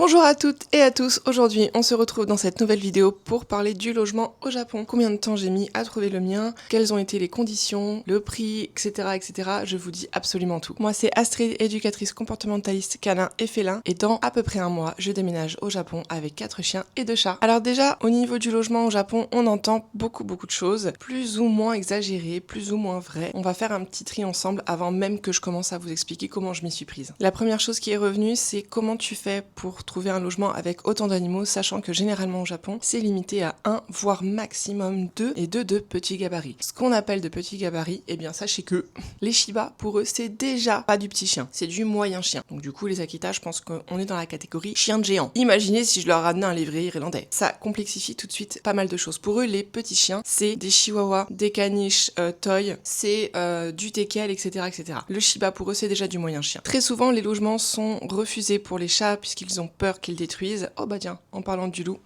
Bonjour à toutes et à tous, aujourd'hui on se retrouve dans cette nouvelle vidéo pour parler du logement au Japon. Combien de temps j'ai mis à trouver le mien, quelles ont été les conditions, le prix, etc. Je vous dis absolument tout. Moi c'est Astrid, éducatrice comportementaliste canin et félin, et dans à peu près un mois, je déménage au Japon avec 4 chiens et 2 chats. Alors déjà, au niveau du logement au Japon, on entend beaucoup de choses, plus ou moins exagérées, plus ou moins vraies. On va faire un petit tri ensemble avant même que je commence à vous expliquer comment je m'y suis prise. La première chose qui est revenue, c'est comment tu fais pour trouver un logement avec autant d'animaux, sachant que généralement au Japon, c'est limité à 1, voire maximum 2, et 2 de petits gabarits. Ce qu'on appelle de petits gabarits, eh bien sachez que les Shiba, pour eux, c'est déjà pas du petit chien, c'est du moyen chien. Donc du coup, les Akita, je pense qu'on est dans la catégorie chien de géant. Imaginez si je leur ramenais un lévrier irlandais. Ça complexifie tout de suite pas mal de choses. Pour eux, les petits chiens, c'est des chihuahuas, des caniches toy, c'est du teckel, etc. Le Shiba, pour eux, c'est déjà du moyen chien. Très souvent, les logements sont refusés pour les chats puisqu'ils ont peur qu'ils détruisent. Oh bah tiens, en parlant du loup.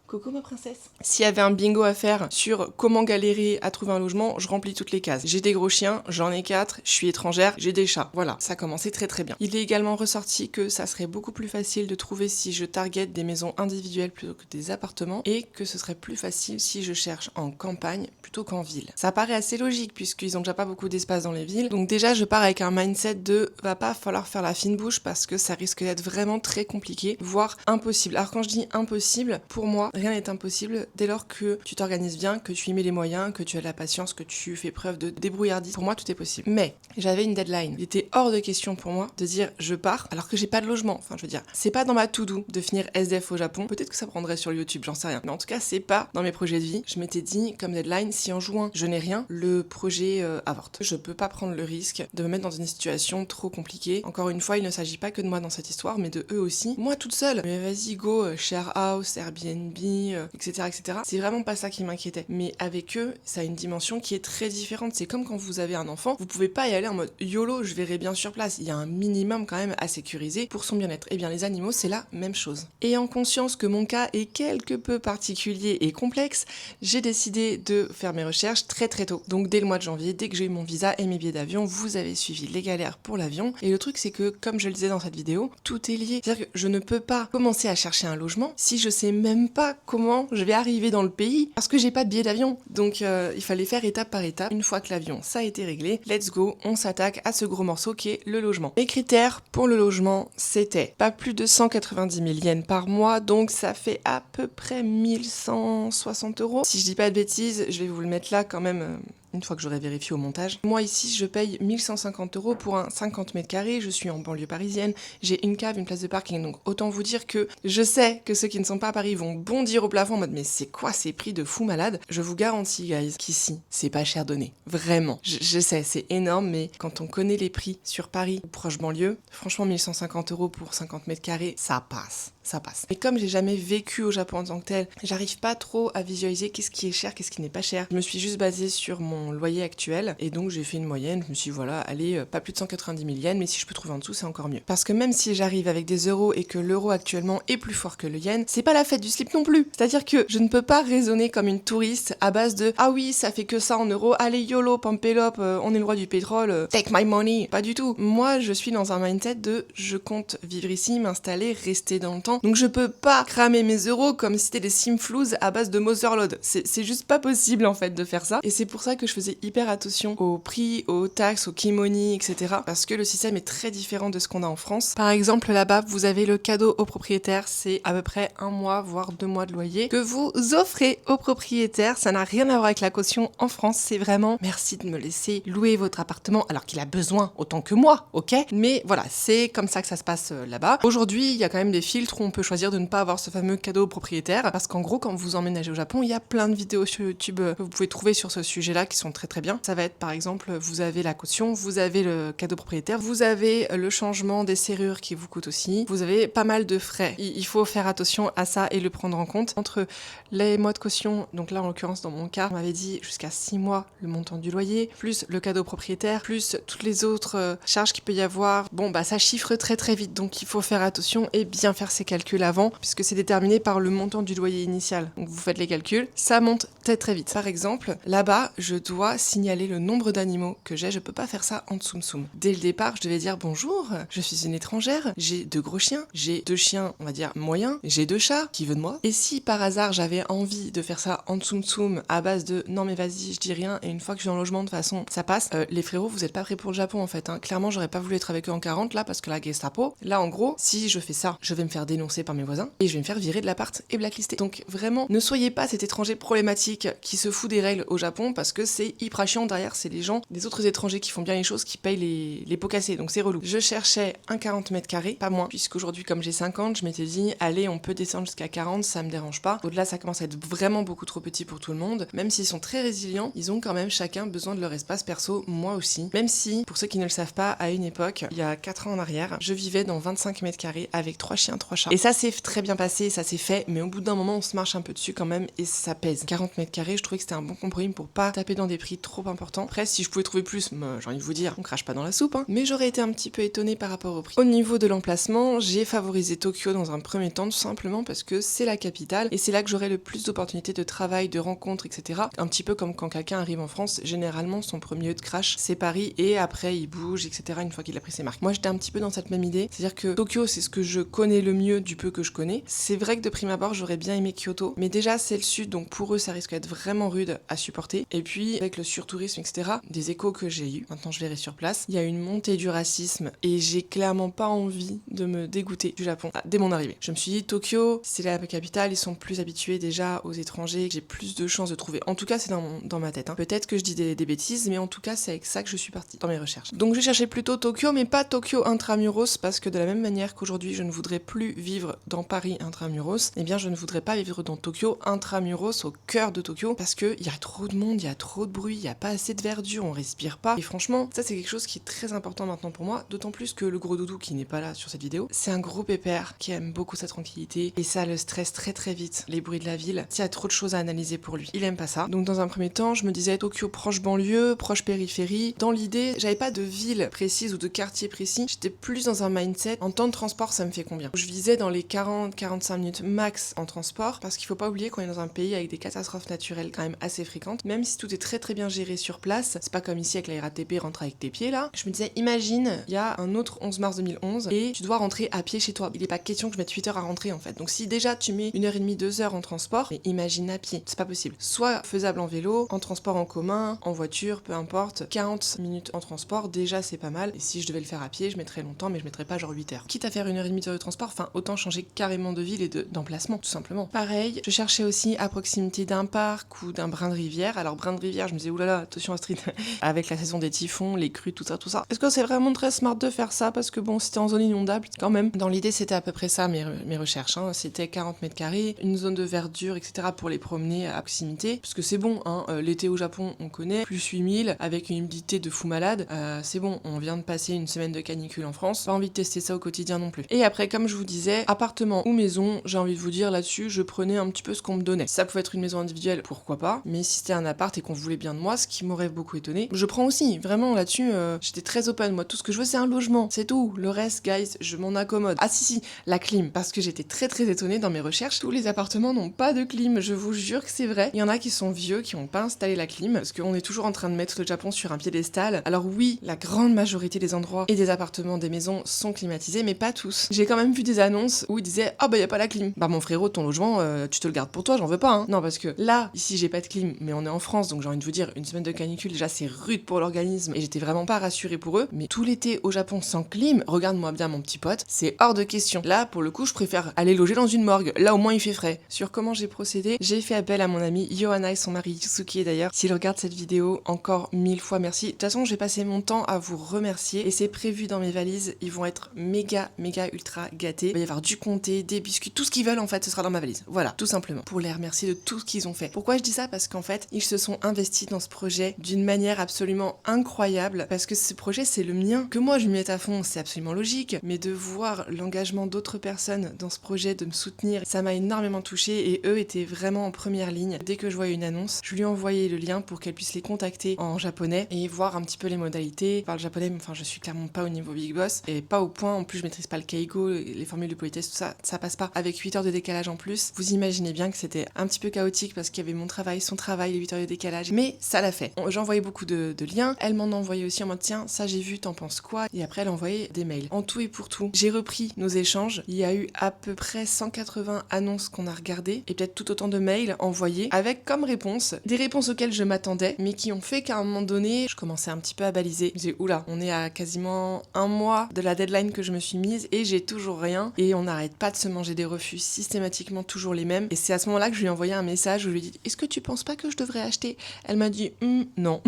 Coucou ma princesse. S'il y avait un bingo à faire sur comment galérer à trouver un logement, je remplis toutes les cases. J'ai des gros chiens, j'en ai 4, je suis étrangère, j'ai des chats. Voilà, ça commençait très bien. Il est également ressorti que ça serait beaucoup plus facile de trouver si je target des maisons individuelles plutôt que des appartements, et que ce serait plus facile si je cherche en campagne plutôt qu'en ville. Ça paraît assez logique puisqu'ils ont déjà pas beaucoup d'espace dans les villes. Donc déjà, je pars avec un mindset de va pas falloir faire la fine bouche parce que ça risque d'être vraiment très compliqué, voire impossible. Alors quand je dis impossible, pour moi, rien n'est impossible dès lors que tu t'organises bien, que tu y mets les moyens, que tu as de la patience, que tu fais preuve de débrouillardise. Pour moi, tout est possible. Mais j'avais une deadline. Il était hors de question pour moi de dire je pars alors que j'ai pas de logement. Enfin, je veux dire, c'est pas dans ma to-do de finir SDF au Japon. Peut-être que ça prendrait sur YouTube, j'en sais rien. Mais en tout cas, c'est pas dans mes projets de vie. Je m'étais dit comme deadline, si en juin je n'ai rien, le projet avorte. Je peux pas prendre le risque de me mettre dans une situation trop compliquée. Encore une fois, il ne s'agit pas que de moi dans cette histoire, mais de eux aussi. Moi toute seule. Mais vas-y, go, share house, Airbnb, etc. C'est vraiment pas ça qui m'inquiétait. Mais avec eux, ça a une dimension qui est très différente. C'est comme quand vous avez un enfant, vous pouvez pas y aller en mode YOLO, je verrai bien sur place. Il y a un minimum quand même à sécuriser pour son bien-être. Et bien les animaux, c'est la même chose. Et en conscience que mon cas est quelque peu particulier et complexe, j'ai décidé de faire mes recherches très tôt. Donc dès le mois de janvier, dès que j'ai eu mon visa et mes billets d'avion, vous avez suivi les galères pour l'avion. Et le truc c'est que, comme je le disais dans cette vidéo, tout est lié. C'est-à-dire que je ne peux pas commencer à chercher un logement si je sais même pas comment je vais arriver dans le pays parce que j'ai pas de billet d'avion. Donc il fallait faire étape par étape. Une fois que l'avion ça a été réglé, let's go, on s'attaque à ce gros morceau qui est le logement. Mes critères pour le logement, c'était pas plus de 190 000 yens par mois, donc ça fait à peu près 1160 €. Si je dis pas de bêtises, je vais vous le mettre là quand même. Une fois que j'aurai vérifié au montage. Moi ici, je paye 1150 € pour un 50 mètres carrés, je suis en banlieue parisienne, j'ai une cave, une place de parking, donc autant vous dire que je sais que ceux qui ne sont pas à Paris vont bondir au plafond en mode mais c'est quoi ces prix de fou malade? Je vous garantis guys qu'ici, c'est pas cher donné. Vraiment. Je sais, c'est énorme, mais quand on connaît les prix sur Paris ou proche banlieue, franchement 1150 € pour 50 mètres carrés, ça passe. Ça passe. Mais comme j'ai jamais vécu au Japon en tant que tel, j'arrive pas trop à visualiser qu'est-ce qui est cher, qu'est-ce qui n'est pas cher. Je me suis juste basée sur mon loyer actuel et donc j'ai fait une moyenne. Je me suis dit voilà, allez, pas plus de 190 000 yens, mais si je peux trouver en dessous, c'est encore mieux. Parce que même si j'arrive avec des euros et que l'euro actuellement est plus fort que le yen, c'est pas la fête du slip non plus. C'est-à-dire que je ne peux pas raisonner comme une touriste à base de ah oui, ça fait que ça en euros, allez YOLO, Pampelop, on est le roi du pétrole, take my money. Pas du tout. Moi, je suis dans un mindset de je compte vivre ici, m'installer, rester dans le temps. Donc je peux pas cramer mes euros comme si c'était des simflouz à base de Motherlode. C'est juste pas possible en fait de faire ça. Et c'est pour ça que je faisais hyper attention aux prix, aux taxes, aux kimoni, etc. Parce que le système est très différent de ce qu'on a en France. Par exemple, là-bas, vous avez le cadeau au propriétaire, c'est à peu près 1 mois, voire 2 mois de loyer que vous offrez au propriétaire. Ça n'a rien à voir avec la caution en France. C'est vraiment merci de me laisser louer votre appartement alors qu'il a besoin autant que moi, ok? Mais voilà, c'est comme ça que ça se passe là-bas. Aujourd'hui, il y a quand même des filtres où on peut choisir de ne pas avoir ce fameux cadeau au propriétaire parce qu'en gros, quand vous emménagez au Japon, il y a plein de vidéos sur YouTube que vous pouvez trouver sur ce sujet-là qui sont très bien. Ça va être par exemple, vous avez la caution, vous avez le cadeau propriétaire, vous avez le changement des serrures qui vous coûte aussi, vous avez pas mal de frais. Il faut faire attention à ça et le prendre en compte. Entre les mois de caution, donc là en l'occurrence dans mon cas, on m'avait dit jusqu'à 6 mois le montant du loyer, plus le cadeau propriétaire, plus toutes les autres charges qu'il peut y avoir. Bon bah ça chiffre très vite, donc il faut faire attention et bien faire ses calculs avant, puisque c'est déterminé par le montant du loyer initial. Donc vous faites les calculs, ça monte très vite. Par exemple, là-bas, je dois dois signaler le nombre d'animaux que j'ai, je peux pas faire ça en Tsum Tsum. Dès le départ, je devais dire bonjour, je suis une étrangère, j'ai 2 gros chiens, j'ai 2 chiens, on va dire moyens, j'ai 2 chats, qui veut de moi? Et si par hasard j'avais envie de faire ça en Tsum Tsum à base de non mais vas-y, je dis rien et une fois que je suis dans le logement de toute façon ça passe, les frérots vous êtes pas prêts pour le Japon en fait, hein. Clairement j'aurais pas voulu être avec eux en 40 là parce que la Gestapo, là en gros, si je fais ça, je vais me faire dénoncer par mes voisins et je vais me faire virer de l'appart et blacklister. Donc vraiment, ne soyez pas cet étranger problématique qui se fout des règles au Japon parce que c'est hyper chiant derrière, c'est les gens, des autres étrangers qui font bien les choses qui payent les pots cassés, donc c'est relou. Je cherchais un 40 mètres carrés, pas moins, puisqu'aujourd'hui comme j'ai 50, je m'étais dit allez on peut descendre jusqu'à 40, ça me dérange pas. Au-delà ça commence à être vraiment beaucoup trop petit pour tout le monde, même s'ils sont très résilients, ils ont quand même chacun besoin de leur espace perso, moi aussi. Même si, pour ceux qui ne le savent pas, à une époque, il y a 4 ans en arrière, je vivais dans 25 mètres carrés avec 3 chiens, 3 chats. Et ça s'est très bien passé, ça s'est fait, mais au bout d'un moment on se marche un peu dessus quand même et ça pèse. 40 mètres carrés, je trouvais que c'était un bon compromis pour pas taper dans des prix trop importants. Après, si je pouvais trouver plus, j'ai envie de vous dire, on crache pas dans la soupe, hein. Mais j'aurais été un petit peu étonnée par rapport au prix. Au niveau de l'emplacement, j'ai favorisé Tokyo dans un premier temps, tout simplement parce que c'est la capitale et c'est là que j'aurai le plus d'opportunités de travail, de rencontres, etc. Un petit peu comme quand quelqu'un arrive en France, généralement son premier lieu de crash c'est Paris et après il bouge, etc. une fois qu'il a pris ses marques. Moi j'étais un petit peu dans cette même idée, c'est-à-dire que Tokyo c'est ce que je connais le mieux du peu que je connais. C'est vrai que de prime abord j'aurais bien aimé Kyoto, mais déjà c'est le sud donc pour eux ça risque d'être vraiment rude à supporter. Et puis avec le surtourisme, etc., des échos que j'ai eu, maintenant je verrai sur place, il y a une montée du racisme et j'ai clairement pas envie de me dégoûter du Japon dès mon arrivée. Je me suis dit Tokyo, c'est la capitale, ils sont plus habitués déjà aux étrangers, j'ai plus de chances de trouver. En tout cas c'est dans ma tête, hein. Peut-être que je dis des bêtises, mais en tout cas c'est avec ça que je suis partie dans mes recherches. Donc je cherchais plutôt Tokyo, mais pas Tokyo intramuros, parce que de la même manière qu'aujourd'hui je ne voudrais plus vivre dans Paris intramuros, eh bien je ne voudrais pas vivre dans Tokyo intramuros, au cœur de Tokyo, parce que il y a trop de monde, il y a trop de bruit, il y a pas assez de verdure, on respire pas. Et franchement, ça c'est quelque chose qui est très important maintenant pour moi, d'autant plus que le gros doudou qui n'est pas là sur cette vidéo, c'est un gros pépère qui aime beaucoup sa tranquillité et ça le stresse très vite, les bruits de la ville, s'il y a trop de choses à analyser pour lui. Il aime pas ça. Donc dans un premier temps, je me disais Tokyo proche banlieue, proche périphérie. Dans l'idée, j'avais pas de ville précise ou de quartier précis, j'étais plus dans un mindset, en temps de transport ça me fait combien? Je visais dans les 40-45 minutes max en transport, parce qu'il faut pas oublier qu'on est dans un pays avec des catastrophes naturelles quand même assez fréquentes, même si tout est très bien géré sur place, c'est pas comme ici avec la RATP, rentre avec tes pieds là. Je me disais, imagine, il y a un autre 11 mars 2011 et tu dois rentrer à pied chez toi. Il est pas question que je mette 8 heures à rentrer en fait. Donc si déjà tu mets 1h30, 2 heures en transport, mais imagine à pied, c'est pas possible. Soit faisable en vélo, en transport en commun, en voiture, peu importe, 40 minutes en transport, déjà c'est pas mal. Et si je devais le faire à pied, je mettrais longtemps, mais je mettrais pas genre 8 heures. Quitte à faire 1h30, 2 heures de transport, enfin autant changer carrément de ville et d'emplacement, tout simplement. Pareil, je cherchais aussi à proximité d'un parc ou d'un brin de rivière. Alors brin de rivière, je me disais oulala, attention Astrid, avec la saison des typhons, les crues, tout ça. Est-ce que c'est vraiment très smart de faire ça? Parce que bon, c'était en zone inondable, quand même. Dans l'idée, c'était à peu près ça mes recherches, hein. C'était 40 mètres carrés, une zone de verdure, etc. pour les promener à proximité. Parce que c'est bon, hein, l'été au Japon, on connaît, plus 8000, avec une humidité de fou malade. C'est bon, on vient de passer une semaine de canicule en France, pas envie de tester ça au quotidien non plus. Et après, comme je vous disais, appartement ou maison, j'ai envie de vous dire là-dessus, je prenais un petit peu ce qu'on me donnait. Ça pouvait être une maison individuelle, pourquoi pas, mais si c'était un appart et qu'on voulait bien de moi, ce qui m'aurait beaucoup étonné, je prends aussi, vraiment là-dessus, j'étais très open, moi tout ce que je veux c'est un logement, c'est tout, le reste, guys, je m'en accommode. Ah si, la clim, parce que j'étais très étonnée dans mes recherches, tous les appartements n'ont pas de clim, je vous jure que c'est vrai. Il y en a qui sont vieux, qui n'ont pas installé la clim, parce qu'on est toujours en train de mettre le Japon sur un piédestal. Alors oui, la grande majorité des endroits et des appartements, des maisons sont climatisés, mais pas tous. J'ai quand même vu des annonces où ils disaient ah bah y a pas la clim. Bah mon frérot, ton logement, tu te le gardes pour toi, j'en veux pas, hein. Non parce que là, ici j'ai pas de clim, mais on est en France, donc j'ai envie de vous dire, une semaine de canicule déjà c'est rude pour l'organisme et j'étais vraiment pas rassurée pour eux. Mais tout l'été au Japon sans clim, regarde-moi bien mon petit pote, c'est hors de question. Là pour le coup, je préfère aller loger dans une morgue. Là au moins il fait frais. Sur comment j'ai procédé, j'ai fait appel à mon ami Johanna et son mari Yusuki d'ailleurs. S'il regarde cette vidéo, encore 1000 fois merci. De toute façon, j'ai passé mon temps à vous remercier et c'est prévu dans mes valises. Ils vont être méga ultra gâtés. Il va y avoir du comté, des biscuits, tout ce qu'ils veulent en fait, ce sera dans ma valise. Voilà, tout simplement. Pour les remercier de tout ce qu'ils ont fait. Pourquoi je dis ça? Parce qu'en fait, ils se sont investis dans ce projet d'une manière absolument incroyable. Parce que ce projet, c'est le mien. Que moi, je m'y mette à fond, c'est absolument logique. Mais de voir l'engagement d'autres personnes dans ce projet, de me soutenir, ça m'a énormément touchée et eux étaient vraiment en première ligne. Dès que je voyais une annonce, je lui ai envoyé le lien pour qu'elle puisse les contacter en japonais et voir un petit peu les modalités. Je parle japonais, mais enfin, je suis clairement pas au niveau Big Boss et pas au point. En plus, je maîtrise pas le keigo, les formules de politesse, tout ça, ça passe pas. Avec 8 heures de décalage en plus, vous imaginez bien que c'était un petit peu chaotique parce qu'il y avait mon travail, son travail, les 8 heures de décalage. mais ça l'a fait. J'envoyais beaucoup de liens, elle m'en envoyait aussi en mode tiens, ça j'ai vu, t'en penses quoi? Et après elle envoyait des mails. En tout et pour tout, j'ai repris nos échanges. Il y a eu à peu près 180 annonces qu'on a regardées et peut-être tout autant de mails envoyés avec comme réponse des réponses auxquelles je m'attendais, mais qui ont fait qu'à un moment donné, je commençais un petit peu à baliser. Je disais oula, on est à quasiment un mois de la deadline que je me suis mise et j'ai toujours rien et on n'arrête pas de se manger des refus, systématiquement toujours les mêmes. Et c'est à ce moment-là que je lui ai envoyé un message où je lui ai dit est-ce que tu penses pas que je devrais acheter? Elle m'a dit non.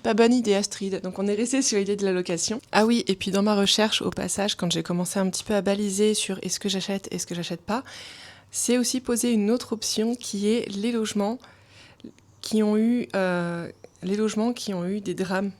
Pas bonne idée Astrid. Donc on est resté sur l'idée de la location. Ah oui, et puis dans ma recherche au passage, quand j'ai commencé un petit peu à baliser sur est-ce que j'achète pas, c'est aussi posé une autre option qui est les logements qui ont eu des drames.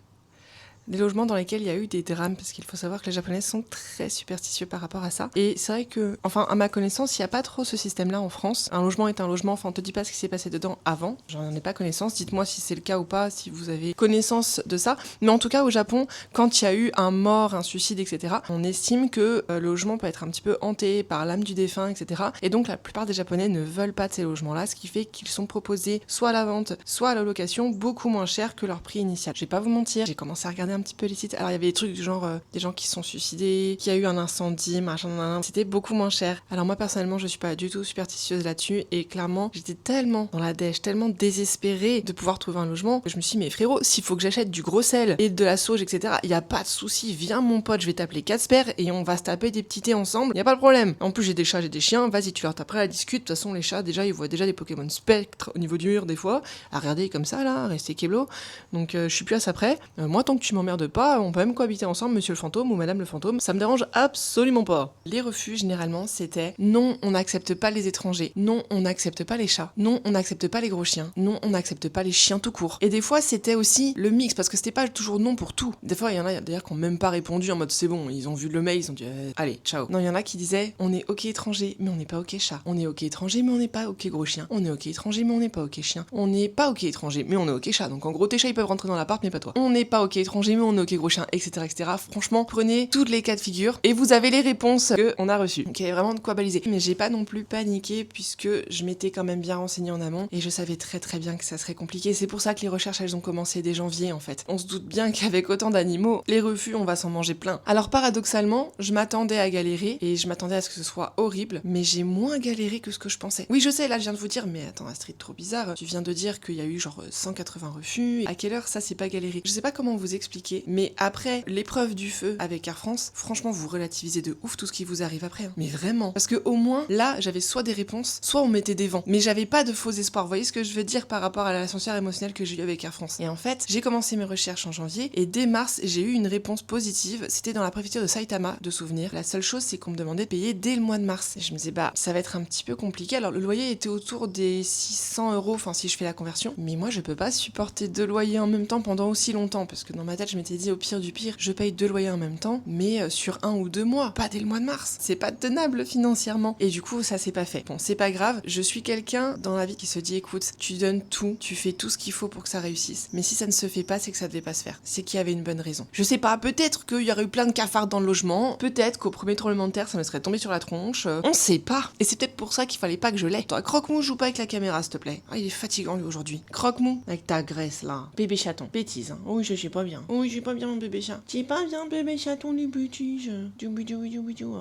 Des logements dans lesquels il y a eu des drames, parce qu'il faut savoir que les Japonais sont très superstitieux par rapport à ça. Et c'est vrai que, enfin, à ma connaissance, il n'y a pas trop ce système-là en France. Un logement est un logement, enfin, on te dit pas ce qui s'est passé dedans avant. J'en ai pas connaissance. Dites-moi si c'est le cas ou pas, si vous avez connaissance de ça. Mais en tout cas, au Japon, quand il y a eu un mort, un suicide, etc., on estime que le logement peut être un petit peu hanté par l'âme du défunt, etc. Et donc, la plupart des Japonais ne veulent pas de ces logements-là, ce qui fait qu'ils sont proposés soit à la vente, soit à la location, beaucoup moins cher que leur prix initial. Je vais pas vous mentir, j'ai commencé à regarder un petit peu les sites. Alors il y avait des trucs du genre des gens qui se sont suicidés, qu'il y a eu un incendie, machin, c'était beaucoup moins cher. Alors moi personnellement je suis pas du tout superstitieuse là-dessus et clairement j'étais tellement dans la dèche, tellement désespérée de pouvoir trouver un logement que je me suis dit mais frérot, s'il faut que j'achète du gros sel et de la sauge etc, il y a pas de souci, viens mon pote, je vais t'appeler Casper et on va se taper des petits thés ensemble, il y a pas de problème. En plus j'ai des chats, j'ai des chiens, vas-y tu leur taperas la discute, de toute façon les chats déjà ils voient déjà des Pokémon spectres au niveau du mur des fois, à regarder comme ça là, rester keblo, donc je suis plus à ça près. Moi tant que tu m'emmerdes pas, on peut même cohabiter ensemble, monsieur le fantôme ou madame le fantôme, ça me dérange absolument pas. Les refus, généralement, c'était non, on n'accepte pas les étrangers, non, on n'accepte pas les chats, non, on n'accepte pas les gros chiens, non, on n'accepte pas les chiens tout court. Et des fois, c'était aussi le mix, parce que c'était pas toujours non pour tout. Des fois, il y en a d'ailleurs qui ont même pas répondu en mode c'est bon, ils ont vu le mail, ils ont dit allez, ciao. Non, il y en a qui disaient on est ok étranger, mais on n'est pas ok chat. On est ok étranger, mais on n'est pas ok gros chien. On est ok étranger, mais on n'est pas ok chien. On n'est pas ok étranger, mais on est ok chat. Donc en gros, tes chats ils peuvent rentrer dans l'appart, mais pas toi. On n'est pas ok étranger, mais on est ok gros chien, etc., etc. Franchement, prenez toutes les cas de figure et vous avez les réponses qu'on a reçues. Donc il y avait vraiment de quoi baliser. Mais j'ai pas non plus paniqué puisque je m'étais quand même bien renseignée en amont et je savais très très bien que ça serait compliqué. C'est pour ça que les recherches elles ont commencé dès janvier en fait. On se doute bien qu'avec autant d'animaux, les refus on va s'en manger plein. Alors paradoxalement, je m'attendais à galérer et je m'attendais à ce que ce soit horrible, mais j'ai moins galéré que ce que je pensais. Oui je sais, là je viens de vous dire, mais attends Astrid, trop bizarre. Tu viens de dire qu'il y a eu genre 180 refus. À quelle heure ça c'est pas galéré? Je sais pas comment vous expliquer, mais après l'épreuve du feu avec Air France, franchement vous relativisez de ouf tout ce qui vous arrive après. Hein. Mais vraiment. Parce que au moins, là, j'avais soit des réponses, soit on mettait des vents. Mais j'avais pas de faux espoirs. Vous voyez ce que je veux dire par rapport à l'ascenseur émotionnel que j'ai eu avec Air France. Et en fait, j'ai commencé mes recherches en janvier et dès mars, j'ai eu une réponse positive. C'était dans la préfecture de Saitama, de souvenir. La seule chose, c'est qu'on me demandait de payer dès le mois de mars. Et je me disais, bah, ça va être un petit peu compliqué. Alors, le loyer était autour des 600 €, enfin, si je fais la conversion. Mais moi, je peux pas supporter 2 loyers en même temps pendant aussi longtemps. Parce que dans ma tête, je m'étais dit, au pire du pire, je paye 2 loyers en même temps, mais sur 1 ou 2 mois, pas dès le mois de mars. C'est pas tenable financièrement. Et du coup, ça s'est pas fait. Bon, c'est pas grave. Je suis quelqu'un dans la vie qui se dit, écoute, tu donnes tout, tu fais tout ce qu'il faut pour que ça réussisse. Mais si ça ne se fait pas, c'est que ça devait pas se faire. C'est qu'il y avait une bonne raison. Je sais pas, peut-être qu'il y aurait eu plein de cafards dans le logement, peut-être qu'au premier tremblement de terre, ça me serait tombé sur la tronche. On sait pas. Et c'est peut-être pour ça qu'il fallait pas que je l'aie. Toi, Croque-Mou, joue pas avec la caméra, s'il te plaît. Ah, il est fatigant lui aujourd'hui. Croque-Mou, avec ta graisse là. Bébé chaton. Bêtise, hein. Oui, je suis pas bien. Oui, je suis pas bien, mon bébé chat. Tu es pas bien, bébé chaton, les bêtises.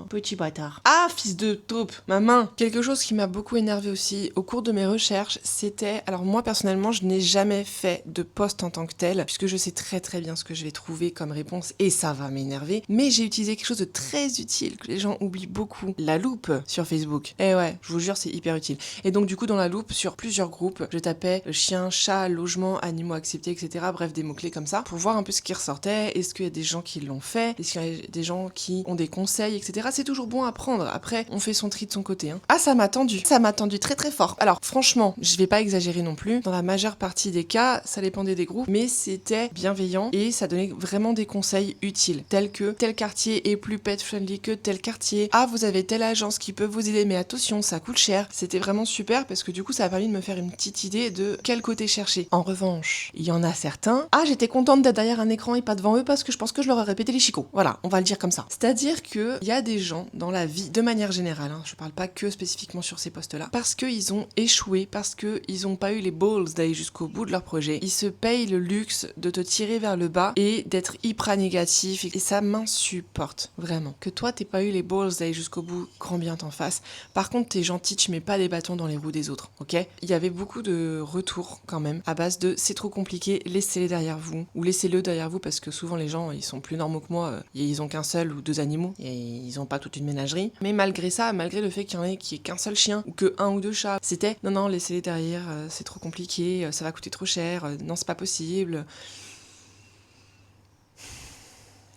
Petit bâtard. Ah, fils de taupe, ma main. Quelque chose qui m'a beaucoup énervé aussi au cours de mes recherches, c'était... Alors moi, personnellement, je n'ai jamais fait de post en tant que tel, puisque je sais très très bien ce que je vais trouver comme réponse, et ça va m'énerver. Mais j'ai utilisé quelque chose de très utile, que les gens oublient beaucoup. La loupe sur Facebook. Eh ouais, je vous jure, c'est hyper utile. Et donc du coup, dans la loupe, sur plusieurs groupes, je tapais chien, chat, logement, animaux acceptés, etc. Bref, des mots-clés comme ça, pour voir un peu ce qui ressortait. Est-ce qu'il y a des gens qui l'ont fait? Est-ce qu'il y a des gens qui ont des conseils, etc. C'est toujours bon à prendre. Après, on fait son tri de son côté. Hein. Ah, ça m'a tendu. Ça m'a tendu très très fort. Alors, franchement, je vais pas exagérer non plus. Dans la majeure partie des cas, ça dépendait des groupes, mais c'était bienveillant et ça donnait vraiment des conseils utiles, tels que tel quartier est plus pet friendly que tel quartier. Ah, vous avez telle agence qui peut vous aider, mais attention, ça coûte cher. C'était vraiment super parce que du coup, ça a permis de me faire une petite idée de quel côté chercher. En revanche, il y en a certains. Ah, j'étais contente d'être derrière un écran et pas devant eux parce que je pense que je leur ai répété les chicots. Voilà, on va le dire comme ça. C'est-à-dire qu'il y a des gens dans la vie, de manière générale, hein, je parle pas que spécifiquement sur ces postes-là, parce qu'ils ont échoué, parce qu'ils n'ont pas eu les balls d'aller jusqu'au bout de leur projet, ils se payent le luxe de te tirer vers le bas et d'être hyper négatif, et ça m'insupporte, vraiment. Que toi t'aies pas eu les balls d'aller jusqu'au bout, grand bien t'en face. Par contre, t'es gentil, tu mets pas des bâtons dans les roues des autres, ok? Il y avait beaucoup de retours quand même, à base de c'est trop compliqué, laissez-les derrière vous, ou laissez-le derrière vous, parce que souvent les gens, ils sont plus normaux que moi, ils ont qu'un seul ou deux animaux, et ils ont pas toute une ménagerie. Mais malgré ça, malgré le fait qu'il y en ait qui ait qu'un seul chien, ou que un ou deux chats, c'était non, laissez-les derrière, c'est trop compliqué, ça va coûter trop cher, non, c'est pas possible.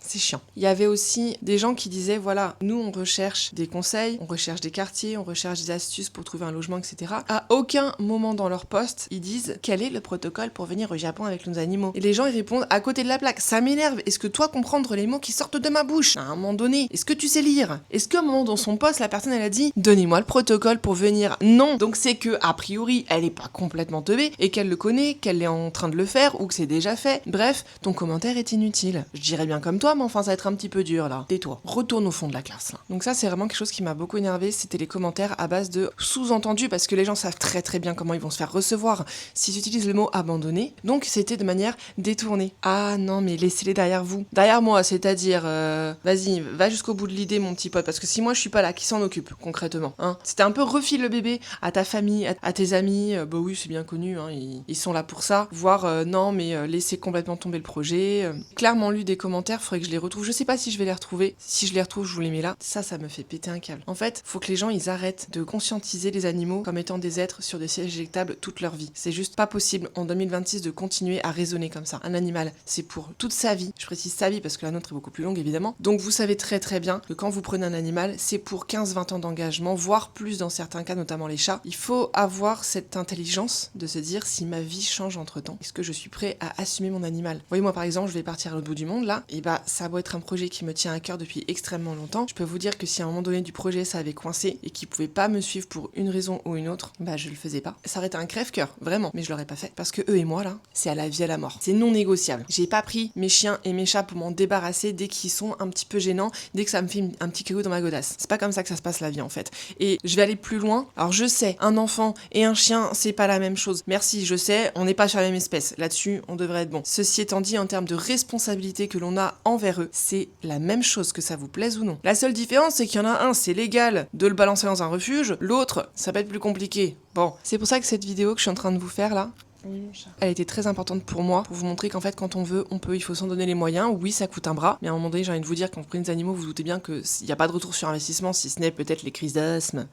C'est chiant. Il y avait aussi des gens qui disaient, voilà, nous on recherche des conseils, on recherche des quartiers, on recherche des astuces pour trouver un logement, etc. À aucun moment dans leur poste, ils disent, quel est le protocole pour venir au Japon avec nos animaux? Et les gens, ils répondent, à côté de la plaque, ça m'énerve, est-ce que toi comprendre les mots qui sortent de ma bouche? À un moment donné, est-ce que tu sais lire? Est-ce qu'à un moment dans son poste, la personne, elle a dit, donnez-moi le protocole pour venir? Non. Donc c'est que, a priori, elle est pas complètement teubée, et qu'elle le connaît, qu'elle est en train de le faire, ou que c'est déjà fait. Bref, ton commentaire est inutile. Je dirais bien comme toi, mais enfin ça va être un petit peu dur là. Tais-toi. Retourne au fond de la classe là. Donc ça c'est vraiment quelque chose qui m'a beaucoup énervé, c'était les commentaires à base de sous-entendus, parce que les gens savent très très bien comment ils vont se faire recevoir s'ils utilisent le mot abandonné. Donc c'était de manière détournée. Ah non mais laissez-les derrière vous. Derrière moi, c'est-à-dire vas-y, va jusqu'au bout de l'idée mon petit pote, parce que si moi je suis pas là, qui s'en occupe concrètement, hein? C'était un peu refile le bébé à ta famille, à tes amis, bah oui c'est bien connu, hein, ils sont là pour ça. Voire non mais laissez complètement tomber le projet. Clairement lu des commentaires, faudrait que je les retrouve. Je sais pas si je vais les retrouver. Si je les retrouve, je vous les mets là. Ça me fait péter un câble. En fait, faut que les gens, ils arrêtent de conscientiser les animaux comme étant des êtres sur des sièges éjectables toute leur vie. C'est juste pas possible en 2026 de continuer à raisonner comme ça. Un animal, c'est pour toute sa vie. Je précise sa vie parce que la nôtre est beaucoup plus longue, évidemment. Donc vous savez très très bien que quand vous prenez un animal, c'est pour 15-20 ans d'engagement, voire plus dans certains cas, notamment les chats. Il faut avoir cette intelligence de se dire, si ma vie change entre-temps, est-ce que je suis prêt à assumer mon animal? Voyez-moi par exemple, je vais partir à l'autre bout du monde là, et bah ça doit être un projet qui me tient à cœur depuis extrêmement longtemps. Je peux vous dire que si à un moment donné du projet ça avait coincé et qu'ils pouvaient pas me suivre pour une raison ou une autre, bah je le faisais pas. Ça aurait été un crève-cœur, vraiment, mais je l'aurais pas fait. Parce que eux et moi là, c'est à la vie à la mort. C'est non négociable. J'ai pas pris mes chiens et mes chats pour m'en débarrasser dès qu'ils sont un petit peu gênants, dès que ça me fait un petit caillou dans ma godasse. C'est pas comme ça que ça se passe la vie en fait. Et je vais aller plus loin. Alors je sais, un enfant et un chien, c'est pas la même chose. Merci, je sais, on n'est pas sur la même espèce. Là-dessus, on devrait être bon. Ceci étant dit, en termes de responsabilité que l'on a envers eux, c'est la même chose, que ça vous plaise ou non. La seule différence, c'est qu'il y en a un, c'est légal de le balancer dans un refuge, l'autre, ça peut être plus compliqué. Bon, c'est pour ça que cette vidéo que je suis en train de vous faire là, oui, mon chat, elle était très importante pour moi, pour vous montrer qu'en fait quand on veut, on peut, il faut s'en donner les moyens. Oui, ça coûte un bras, mais à un moment donné, j'ai envie de vous dire, quand vous prenez des animaux, vous doutez bien qu'il n'y a pas de retour sur investissement, si ce n'est peut-être les crises d'asthme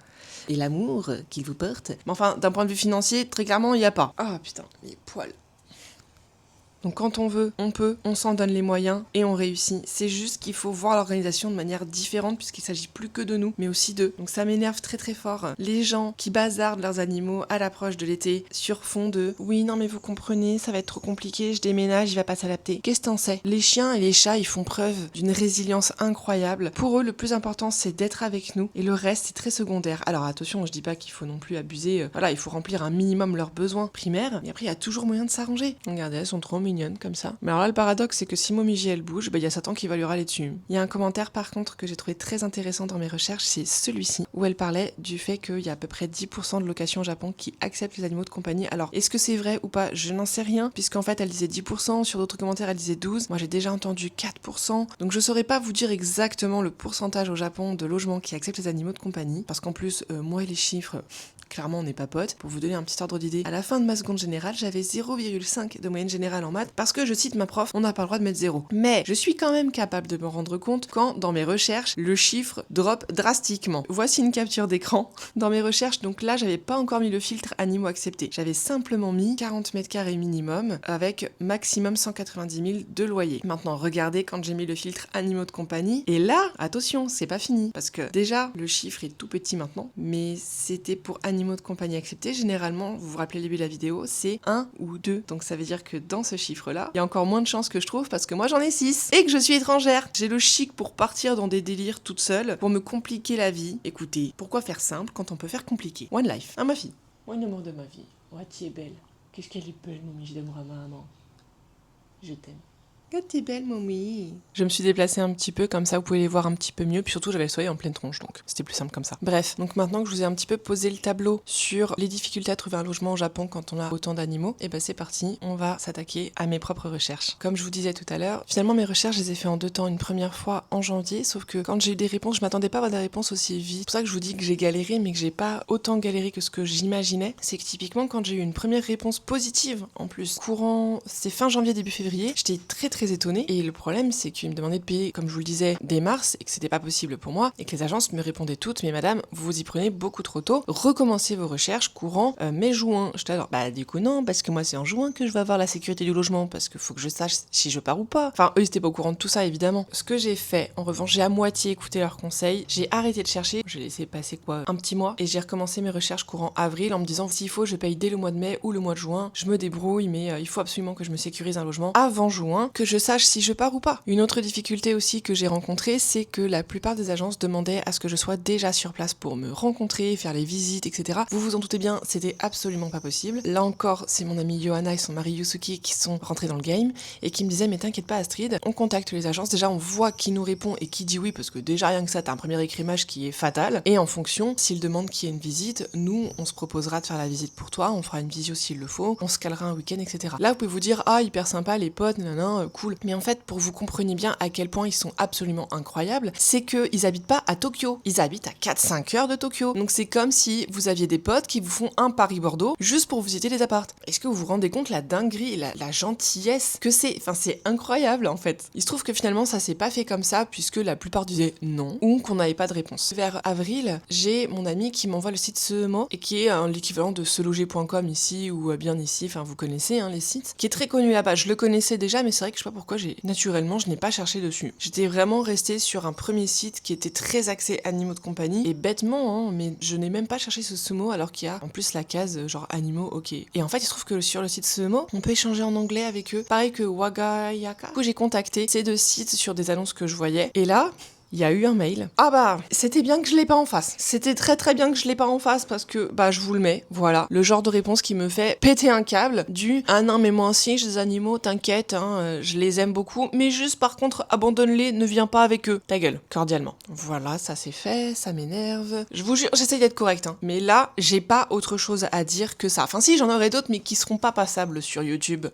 et l'amour qu'ils vous portent. Mais enfin, d'un point de vue financier, très clairement, il n'y a pas. Ah putain, les poils. Donc quand on veut, on peut, on s'en donne les moyens et on réussit. C'est juste qu'il faut voir l'organisation de manière différente, puisqu'il s'agit plus que de nous, mais aussi d'eux. Donc ça m'énerve très très fort. Les gens qui bazardent leurs animaux à l'approche de l'été sur fond de « Oui, non mais vous comprenez, ça va être trop compliqué, je déménage, il va pas s'adapter ». Qu'est-ce que t'en sais? Les chiens et les chats, ils font preuve d'une résilience incroyable. Pour eux, le plus important, c'est d'être avec nous et le reste, c'est très secondaire. Alors attention, je dis pas qu'il faut non plus abuser. Voilà, il faut remplir un minimum leurs besoins primaires, mais après, il y a toujours moyen de s'arranger. Regardez, elles sont trop mignonnes comme ça. Mais alors là, le paradoxe, c'est que si Momiji elle bouge, bah il y a Satan qui va lui râler dessus. Il y a un commentaire par contre que j'ai trouvé très intéressant dans mes recherches, c'est celui-ci, où elle parlait du fait qu'il y a à peu près 10% de locations au Japon qui acceptent les animaux de compagnie. Alors, est-ce que c'est vrai ou pas? Je n'en sais rien, puisqu'en fait elle disait 10%, sur d'autres commentaires elle disait 12%, moi j'ai déjà entendu 4%, donc je saurais pas vous dire exactement le pourcentage au Japon de logements qui acceptent les animaux de compagnie, parce qu'en plus, moi et les chiffres... Clairement, on n'est pas potes. Pour vous donner un petit ordre d'idée, à la fin de ma seconde générale, j'avais 0,5 de moyenne générale en maths parce que, je cite ma prof, on n'a pas le droit de mettre 0. Mais je suis quand même capable de me rendre compte quand, dans mes recherches, le chiffre drop drastiquement. Voici une capture d'écran. Dans mes recherches, donc là, j'avais pas encore mis le filtre animaux acceptés. J'avais simplement mis 40 mètres carrés minimum avec maximum 190 000 de loyer. Maintenant, regardez quand j'ai mis le filtre animaux de compagnie. Et là, attention, c'est pas fini. Parce que déjà, le chiffre est tout petit maintenant, mais c'était pour animaux de compagnie acceptés, généralement, vous vous rappelez le début de la vidéo, c'est 1 ou 2. Donc ça veut dire que dans ce chiffre-là, il y a encore moins de chances que je trouve parce que moi j'en ai 6 et que je suis étrangère. J'ai le chic pour partir dans des délires toute seule, pour me compliquer la vie. Écoutez, pourquoi faire simple quand on peut faire compliqué? One life, hein ma fille? One amour de ma vie. Oh, tu es belle. Qu'est-ce qu'elle est belle, Momiji d'amour à ma maman. Je t'aime. Regarde, t'es belle, mamie. Je me suis déplacée un petit peu, comme ça vous pouvez les voir un petit peu mieux. Puis surtout, j'avais le soleil en pleine tronche, donc c'était plus simple comme ça. Bref, donc maintenant que je vous ai un petit peu posé le tableau sur les difficultés à trouver un logement au Japon quand on a autant d'animaux, et ben c'est parti, on va s'attaquer à mes propres recherches. Comme je vous disais tout à l'heure, finalement mes recherches, je les ai fait en 2 temps. Une première fois en janvier, sauf que quand j'ai eu des réponses, je m'attendais pas à avoir des réponses aussi vite. C'est pour ça que je vous dis que j'ai galéré, mais que j'ai pas autant galéré que ce que j'imaginais. C'est que typiquement, quand j'ai eu une première réponse positive, en plus, courant, c'est fin janvier, début février, j'étais très étonnée. Et le problème, c'est qu'ils me demandaient de payer, comme je vous le disais, dès mars, et que c'était pas possible pour moi, et que les agences me répondaient toutes, mais madame, vous vous y prenez beaucoup trop tôt, recommencez vos recherches courant mai-juin. J'étais alors, bah du coup non, parce que moi c'est en juin que je vais avoir la sécurité du logement, parce qu'il faut que je sache si je pars ou pas. Enfin, eux ils étaient pas au courant de tout ça, évidemment. Ce que j'ai fait, en revanche, j'ai à moitié écouté leurs conseils, j'ai arrêté de chercher, j'ai laissé passer un petit mois, et j'ai recommencé mes recherches courant avril en me disant, s'il faut, je paye dès le mois de mai ou le mois de juin, je me débrouille, mais il faut absolument que je me sécurise un logement avant juin, que je sache si je pars ou pas. Une autre difficulté aussi que j'ai rencontrée, c'est que la plupart des agences demandaient à ce que je sois déjà sur place pour me rencontrer, faire les visites, etc. Vous vous en doutez bien, c'était absolument pas possible. Là encore, c'est mon amie Johanna et son mari Yusuki qui sont rentrés dans le game et qui me disaient, mais t'inquiète pas Astrid, on contacte les agences, déjà on voit qui nous répond et qui dit oui, parce que déjà rien que ça, t'as un premier écrémage qui est fatal, et en fonction, s'ils demandent qu'il y ait une visite, nous, on se proposera de faire la visite pour toi, on fera une visio s'il le faut, on se calera un week-end, etc. Là, vous pouvez vous dire, ah, hyper sympa, les potes, nanana, cool. Mais en fait, pour vous compreniez bien à quel point ils sont absolument incroyables, c'est qu'ils habitent pas à Tokyo, ils habitent à 4-5 heures de Tokyo. Donc c'est comme si vous aviez des potes qui vous font un Paris-Bordeaux juste pour visiter les appartes. Est-ce que vous vous rendez compte la dinguerie et la gentillesse que c'est? Enfin, c'est incroyable en fait. Il se trouve que finalement, ça s'est pas fait comme ça, puisque la plupart disaient non, ou qu'on n'avait pas de réponse. Vers avril, j'ai mon ami qui m'envoie le site Semo, et qui est l'équivalent de seloger.com ici, ou bien ici, enfin vous connaissez les sites, qui est très connu là-bas. Je le connaissais déjà, mais c'est vrai que je sais pas pourquoi, naturellement, je n'ai pas cherché dessus. J'étais vraiment restée sur un premier site qui était très axé animaux de compagnie, et bêtement, mais je n'ai même pas cherché ce Sumo, alors qu'il y a en plus la case genre animaux, ok. Et en fait, il se trouve que sur le site Sumo, on peut échanger en anglais avec eux, pareil que Wagayaka. Du coup, j'ai contacté ces 2 sites sur des annonces que je voyais, et là, il y a eu un mail. Ah bah, c'était bien que je l'ai pas en face. C'était très bien que je l'ai pas en face parce que, bah, je vous le mets. Voilà. Le genre de réponse qui me fait péter un câble du « Ah non, mais moi aussi, j'ai des animaux, t'inquiète, je les aime beaucoup. Mais juste, par contre, abandonne-les, ne viens pas avec eux. Ta gueule. » Cordialement. Voilà, ça c'est fait, ça m'énerve. Je vous jure, j'essaye d'être correcte, mais là, j'ai pas autre chose à dire que ça. Enfin si, j'en aurais d'autres, mais qui seront pas passables sur YouTube.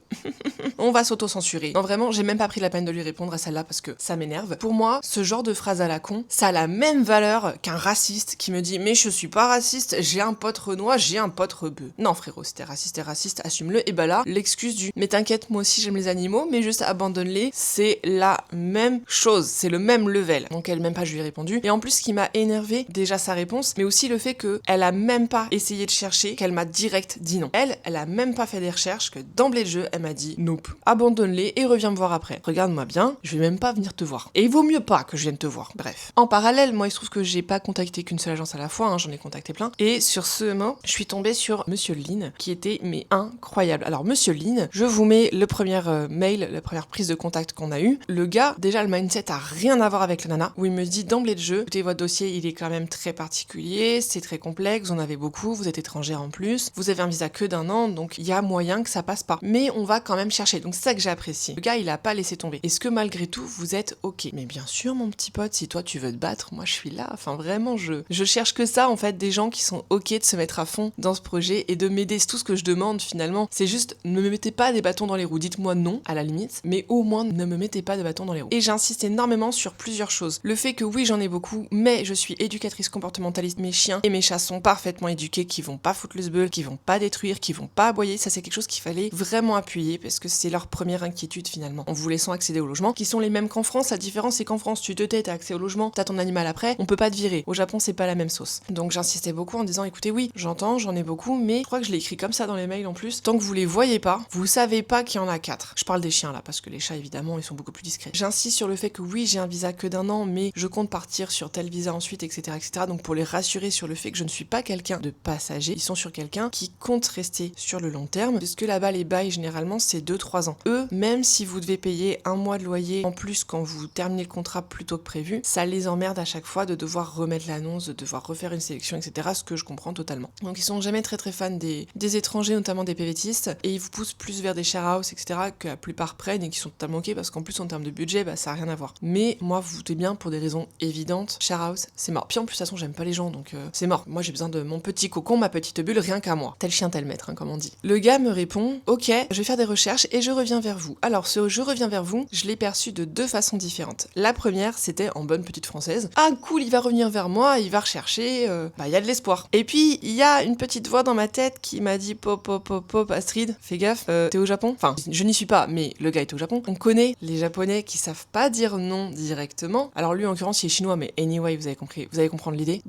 On va s'auto-censurer. Non, vraiment, j'ai même pas pris la peine de lui répondre à celle-là parce que ça m'énerve. Pour moi, ce genre de phrase à la con, ça a la même valeur qu'un raciste qui me dit « Mais je suis pas raciste, j'ai un pote renois, j'ai un pote rebeu. » Non frérot, si t'es raciste, assume-le. Et bah là, l'excuse du « Mais t'inquiète, moi aussi j'aime les animaux, mais juste abandonne-les », c'est la même chose, c'est le même level. Donc elle, même pas, je lui ai répondu. Et en plus, ce qui m'a énervé, déjà sa réponse, mais aussi le fait qu'elle a même pas essayé de chercher, qu'elle m'a direct dit non. Elle a même pas fait des recherches, que d'emblée de jeu, elle m'a dit « Nope, abandonne-les et reviens me voir après. Regarde-moi bien, je vais même pas venir te voir. » Et il vaut mieux pas que je vienne te voir. Bref. En parallèle, moi, il se trouve que j'ai pas contacté qu'une seule agence à la fois, j'en ai contacté plein. Et sur ce mot, je suis tombée sur Monsieur Lin, qui était, mais incroyable. Alors, Monsieur Lin, je vous mets le premier mail, la première prise de contact qu'on a eue. Le gars, déjà, le mindset a rien à voir avec la nana, où il me dit d'emblée de jeu, écoutez, votre dossier, il est quand même très particulier, c'est très complexe, vous en avez beaucoup, vous êtes étrangère en plus, vous avez un visa que d'1 an, donc il y a moyen que ça passe pas. Mais on va quand même chercher, donc c'est ça que j'ai apprécié. Le gars, il a pas laissé tomber. Est-ce que malgré tout, vous êtes ok? Mais bien sûr, mon petit pote, si toi tu veux te battre, moi je suis là. Enfin vraiment, je cherche que ça en fait, des gens qui sont ok de se mettre à fond dans ce projet et de m'aider. C'est tout ce que je demande finalement. C'est juste, ne me mettez pas des bâtons dans les roues. Dites-moi non à la limite, mais au moins ne me mettez pas de bâtons dans les roues. Et j'insiste énormément sur plusieurs choses. Le fait que oui, j'en ai beaucoup, mais je suis éducatrice comportementaliste. Mes chiens et mes chats sont parfaitement éduqués, qui vont pas foutre le sbeul, qui vont pas détruire, qui vont pas aboyer. Ça c'est quelque chose qu'il fallait vraiment appuyer parce que c'est leur première inquiétude finalement. En vous laissant accéder au logement, qui sont les mêmes qu'en France. La différence c'est qu'en France, tu te tais, t'as accès au logement, t'as ton animal après, on peut pas te virer. Au Japon, c'est pas la même sauce. Donc j'insistais beaucoup en disant écoutez, oui, j'entends, j'en ai beaucoup, mais je crois que je l'ai écrit comme ça dans les mails en plus. Tant que vous les voyez pas, vous savez pas qu'il y en a 4. Je parle des chiens là, parce que les chats évidemment, ils sont beaucoup plus discrets. J'insiste sur le fait que oui, j'ai un visa que d'1 an, mais je compte partir sur tel visa ensuite, etc., etc. Donc pour les rassurer sur le fait que je ne suis pas quelqu'un de passager, ils sont sur quelqu'un qui compte rester sur le long terme. Parce que là-bas, les bails généralement, c'est 2-3 ans. Eux, même si vous devez payer 1 mois de loyer en plus quand vous terminez le contrat plus tôt que prévu, prévu, ça les emmerde à chaque fois de devoir remettre l'annonce, de devoir refaire une sélection, etc. Ce que je comprends totalement. Donc ils sont jamais très fans des étrangers, notamment des PVTistes, et ils vous poussent plus vers des share house, etc. que la plupart prennent et qui sont totalement ok parce qu'en plus en termes de budget, bah, ça a rien à voir. Mais moi, vous vous doutez bien, pour des raisons évidentes, share house, c'est mort. Puis en plus, de toute façon, j'aime pas les gens, donc c'est mort. Moi, j'ai besoin de mon petit cocon, ma petite bulle, rien qu'à moi. Tel chien, tel maître, hein, comme on dit. Le gars me répond, ok, je vais faire des recherches et je reviens vers vous. Alors, ce je reviens vers vous, je l'ai perçu de deux façons différentes. La première, c'était en bonne petite française. Ah cool, il va revenir vers moi, il va rechercher, bah il y a de l'espoir. Et puis, il y a une petite voix dans ma tête qui m'a dit, pop, pop, pop, pop, Astrid, fais gaffe, t'es au Japon? Enfin, je n'y suis pas, mais le gars est au Japon. On connaît les Japonais qui savent pas dire non directement. Alors lui, en l'occurrence, il est chinois, mais anyway, vous avez compris, vous allez comprendre l'idée.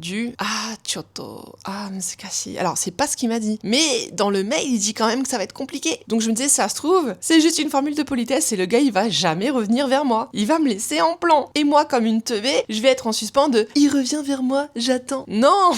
Choto, musukashi. Alors, c'est pas ce qu'il m'a dit. Mais dans le mail, il dit quand même que ça va être compliqué. Donc je me disais, ça se trouve, c'est juste une formule de politesse et le gars, il va jamais revenir vers moi. Il va me laisser en plan. Et moi, comme une teubée, je vais être en suspens de il revient vers moi, j'attends. Non.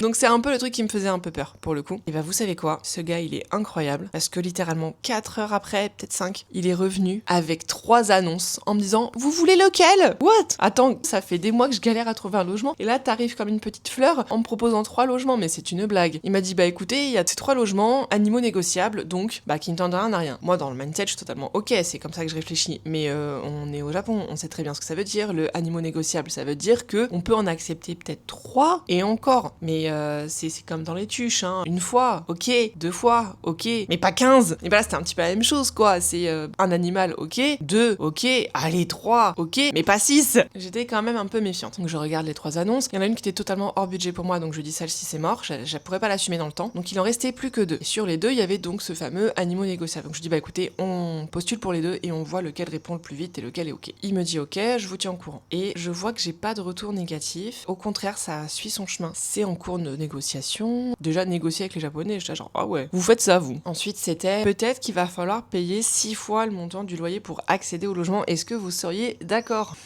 Donc c'est un peu le truc qui me faisait un peu peur, pour le coup. Et bah, vous savez quoi? Ce gars, il est incroyable. Parce que littéralement, 4 heures après, peut-être 5, il est revenu avec 3 annonces en me disant, vous voulez lequel? What? Attends, ça fait des mois que je galère à trouver un logement. Et là, t'arrives comme une petite fleur en me proposant 3 logements, mais c'est une blague. Il m'a dit, bah écoutez, il y a ces 3 logements, animaux négociables, donc, bah qui ne tendent rien à rien. Moi, dans le mindset, je suis totalement ok, c'est comme ça que je réfléchis. Mais on est au Japon, on sait très bien ce que ça veut dire. Le animaux négociable, ça veut dire que on peut en accepter peut-être 3 et encore. Mais c'est comme dans les tuches, hein. Une fois, ok, 2 fois, ok, mais pas 15. Et bah là, c'était un petit peu la même chose, quoi. C'est un animal, ok, 2, ok, allez, 3, ok, mais pas 6. J'étais quand même un peu méfiante. Donc je regarde les 3 annonces. Il y en a une qui était totalement hors budget pour moi, donc je dis celle-ci c'est mort, je pourrais pas l'assumer dans le temps. Donc il en restait plus que 2. Et sur les 2, il y avait donc ce fameux animaux négociables. Donc je dis bah écoutez, on postule pour les 2 et on voit lequel répond le plus vite et lequel est ok. Il me dit ok, je vous tiens au courant. Et je vois que j'ai pas de retour négatif. Au contraire, ça suit son chemin. C'est en cours de négociation. Déjà négocier avec les Japonais, j'étais genre ah ouais, vous faites ça vous. Ensuite c'était peut-être qu'il va falloir payer 6 fois le montant du loyer pour accéder au logement. Est-ce que vous seriez d'accord?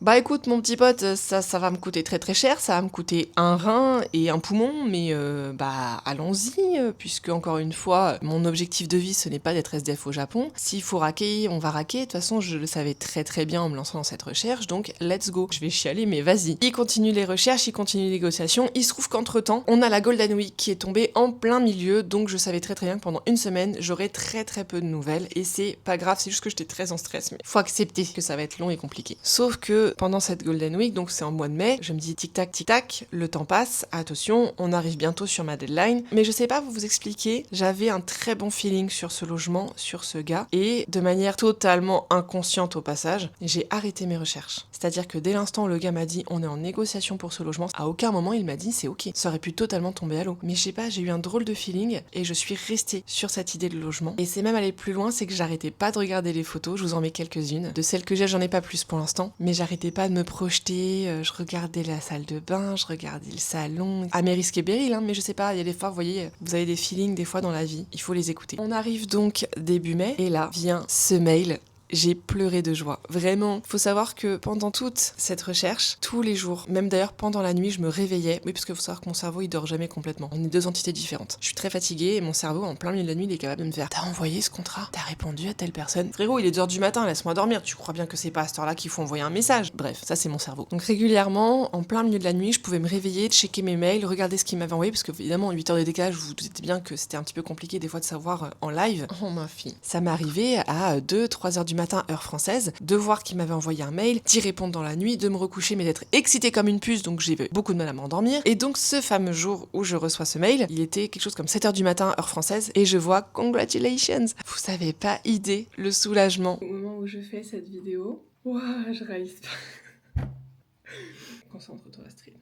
Bah écoute mon petit pote, ça va me coûter très très cher, ça va me coûter un rein et un poumon, mais bah allons-y, puisque encore une fois, mon objectif de vie ce n'est pas d'être SDF au Japon. S'il faut raquer, on va raquer, de toute façon je le savais très très bien en me lançant dans cette recherche, donc let's go. Je vais chialer mais vas-y. Il continue les recherches, il continue les négociations, il se trouve qu'entre temps, on a la Golden Week qui est tombée en plein milieu, donc je savais très très bien que pendant une semaine, j'aurais très très peu de nouvelles, et c'est pas grave, c'est juste que j'étais très en stress, mais faut accepter que ça va être long et compliqué. Sauf que pendant cette Golden Week, donc c'est en mois de mai, je me dis tic tac, le temps passe, attention, on arrive bientôt sur ma deadline, mais je sais pas vous expliquer, j'avais un très bon feeling sur ce logement, sur ce gars, et de manière totalement inconsciente au passage, j'ai arrêté mes recherches. C'est-à-dire que dès l'instant où le gars m'a dit on est en négociation pour ce logement, à aucun moment il m'a dit c'est ok, ça aurait pu totalement tomber à l'eau. Mais je sais pas, j'ai eu un drôle de feeling et je suis restée sur cette idée de logement. Et c'est même allé plus loin, c'est que j'arrêtais pas de regarder les photos, je vous en mets quelques-unes. De celles que j'ai, j'en ai pas plus pour l'instant, mais j'arrêtais pas de me projeter, je regardais la salle de bain, je regardais le salon, à mes risques et périls, hein, mais je sais pas, il y a des fois, vous voyez, vous avez des feelings des fois dans la vie, il faut les écouter. On arrive donc début mai, et là vient ce mail. J'ai pleuré de joie. Vraiment, faut savoir que pendant toute cette recherche, tous les jours, même d'ailleurs pendant la nuit, je me réveillais. Oui, parce que faut savoir que mon cerveau, il dort jamais complètement. On est 2 entités différentes. Je suis très fatiguée et mon cerveau, en plein milieu de la nuit, il est capable de me faire t'as envoyé ce contrat? T'as répondu à telle personne? Frérot, il est 2h du matin, laisse-moi dormir. Tu crois bien que c'est pas à cette heure-là qu'il faut envoyer un message? Bref, ça c'est mon cerveau. Donc régulièrement, en plein milieu de la nuit, je pouvais me réveiller, checker mes mails, regarder ce qu'il m'avait envoyé, parce que évidemment, 8 heures de décalage, vous vous doutez bien que c'était un petit peu compliqué des fois de savoir en live. Oh ma fille. Ça m'arrivait à 2-3 heures du matin, heure française, de voir qu'il m'avait envoyé un mail, d'y répondre dans la nuit, de me recoucher mais d'être excitée comme une puce, donc j'ai eu beaucoup de mal à m'endormir. Et donc ce fameux jour où je reçois ce mail, il était quelque chose comme 7h du matin, heure française, et je vois congratulations. Vous savez pas idée le soulagement. Au moment où je fais cette vidéo, ouah, je réalise pas. Concentre-toi Astrid.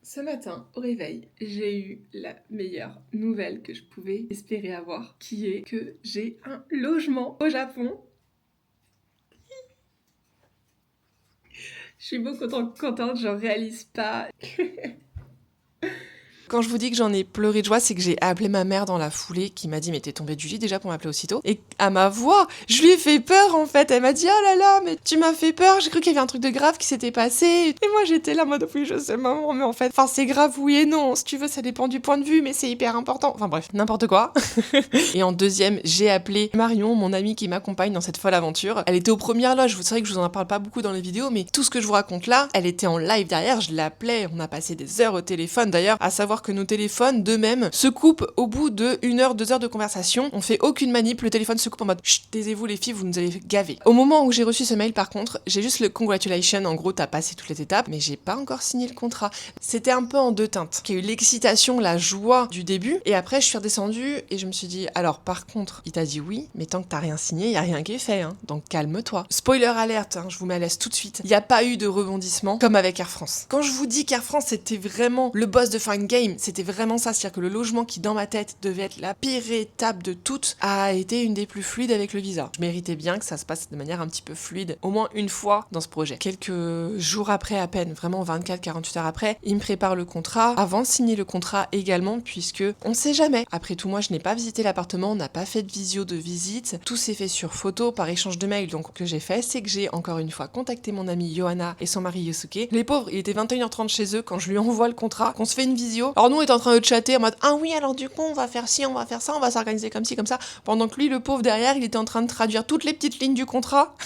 Ce matin, au réveil, j'ai eu la meilleure nouvelle que je pouvais espérer avoir, qui est que j'ai un logement au Japon. Je suis beaucoup trop contente, j'en réalise pas. Quand je vous dis que j'en ai pleuré de joie, c'est que j'ai appelé ma mère dans la foulée qui m'a dit mais t'es tombée du lit déjà pour m'appeler aussitôt. Et à ma voix, je lui ai fait peur en fait. Elle m'a dit oh là là mais tu m'as fait peur, j'ai cru qu'il y avait un truc de grave qui s'était passé. Et moi j'étais là en mode oui je sais maman mais en fait, enfin c'est grave oui et non. Si tu veux ça dépend du point de vue mais c'est hyper important. Enfin bref, n'importe quoi. Et en deuxième, j'ai appelé Marion, mon amie qui m'accompagne dans cette folle aventure. Elle était aux premières loges, c'est vrai que je vous en parle pas beaucoup dans les vidéos, mais tout ce que je vous raconte là, elle était en live derrière, je l'appelais, on a passé des heures au téléphone d'ailleurs, à savoir que nos téléphones d'eux-mêmes se coupent au bout de 1 heure, 2 heures de conversation, on fait aucune manip, le téléphone se coupe en mode chut, taisez-vous les filles, vous nous avez gavé. Au moment où j'ai reçu ce mail par contre, j'ai juste le congratulations, en gros t'as passé toutes les étapes, mais j'ai pas encore signé le contrat. C'était un peu en deux teintes. Il y a eu l'excitation, la joie du début, et après je suis redescendue et je me suis dit, alors par contre, il t'a dit oui, mais tant que t'as rien signé, y a rien qui est fait, hein, donc calme-toi. Spoiler alerte, hein, je vous mets à l'aise tout de suite, il n'y a pas eu de rebondissement comme avec Air France. Quand je vous dis qu'Air France c'était vraiment le boss de Fine Game, c'était vraiment ça, c'est-à-dire que le logement qui dans ma tête devait être la pire étape de toutes a été une des plus fluides avec le visa. Je méritais bien que ça se passe de manière un petit peu fluide, au moins une fois dans ce projet. Quelques jours après à peine, vraiment 24-48 heures après, il me prépare le contrat, avant de signer le contrat également, puisque on sait jamais. Après tout, moi je n'ai pas visité l'appartement, on n'a pas fait de visio de visite, tout s'est fait sur photo par échange de mails. Donc ce que j'ai fait, c'est que j'ai encore une fois contacté mon amie Johanna et son mari Yosuke. Les pauvres, il était 21h30 chez eux quand je lui envoie le contrat, qu'on se fait une visio. Alors nous on est en train de chatter en mode ah oui alors du coup on va faire ci, on va faire ça, on va s'organiser comme ci comme ça. Pendant que lui le pauvre derrière, il était en train de traduire toutes les petites lignes du contrat.